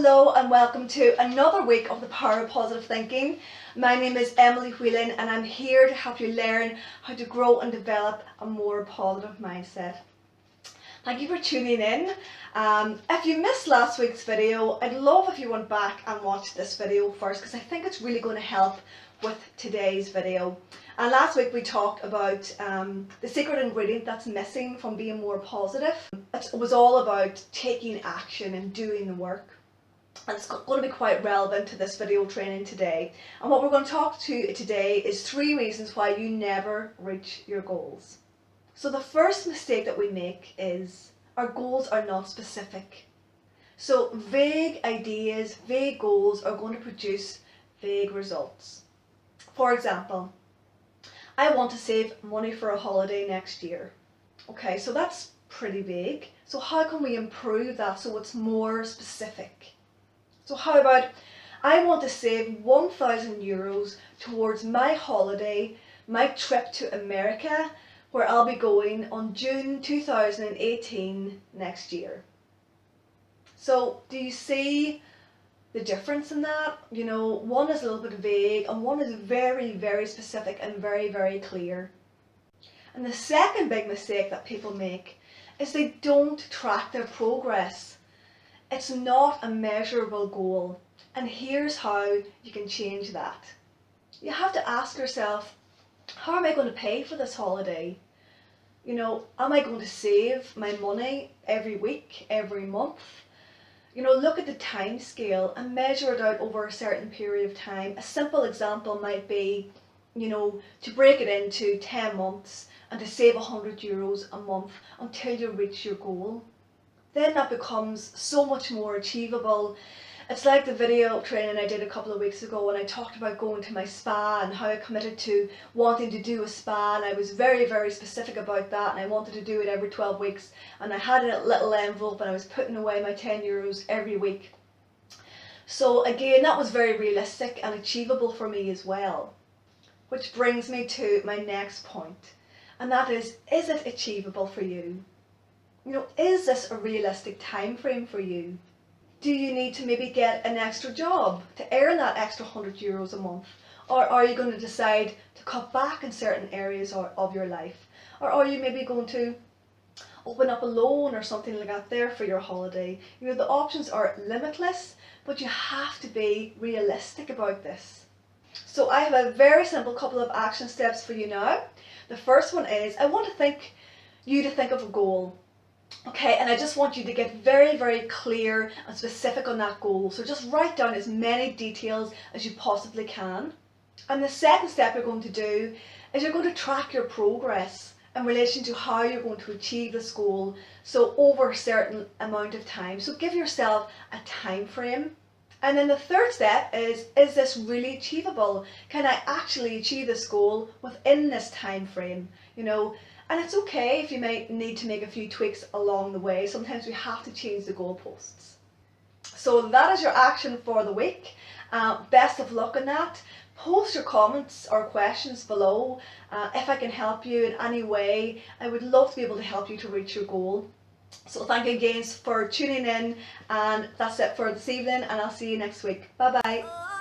Hello and welcome to another week of the Power of Positive Thinking. My name is Emily Whelan and I'm here to help you learn how to grow and develop a more positive mindset. Thank you for tuning in. If you missed last week's video, I'd love if you went back and watched this video first because I think it's really going to help with today's video. And last week we talked about the secret ingredient that's missing from being more positive. It was all about taking action and doing the work. And it's going to be quite relevant to this video training today. And what we're going to talk to today is 3 reasons why you never reach your goals. So the first mistake that we make is our goals are not specific. So vague ideas, vague goals are going to produce vague results. For example, I want to save money for a holiday next year. Okay, so that's pretty vague. So how can we improve that so it's more specific? So how about, I want to save €1,000 towards my holiday, my trip to America, where I'll be going on June 2018 next year. So do you see the difference in that? You know, one is a little bit vague and one is very, very specific and very, very clear. And the second big mistake that people make is they don't track their progress. It's not a measurable goal. And here's how you can change that. You have to ask yourself, how am I going to pay for this holiday? You know, am I going to save my money every week, every month? You know, look at the time scale and measure it out over a certain period of time. A simple example might be, you know, to break it into 10 months and to save €100 a month until you reach your goal. Then that becomes so much more achievable. It's like the video training I did a couple of weeks ago when I talked about going to my spa and how I committed to wanting to do a spa, and I was very, very specific about that, and I wanted to do it every 12 weeks, and I had a little envelope and I was putting away my €10 every week. So again, that was very realistic and achievable for me as well. Which brings me to my next point, and that is it achievable for you? You know, is this a realistic time frame for you? Do you need to maybe get an extra job to earn that extra €100 a month? Or are you going to decide to cut back in certain areas of your life? Or are you maybe going to open up a loan or something like that there for your holiday? You know, the options are limitless, but you have to be realistic about this. So I have a very simple couple of action steps for you now. The first one is, I want you to think of a goal. Okay, and I just want you to get very, very clear and specific on that goal. So just write down as many details as you possibly can. And the second step you're going to do is you're going to track your progress in relation to how you're going to achieve this goal. So over a certain amount of time. So give yourself a time frame. And then the third step is this really achievable? Can I actually achieve this goal within this time frame? You know, and it's okay if you might need to make a few tweaks along the way. Sometimes we have to change the goalposts. So that is your action for the week. Best of luck in that. Post your comments or questions below. If I can help you in any way, I would love to be able to help you to reach your goal. So thank you again for tuning in, and that's it for this evening, and I'll see you next week. Bye bye.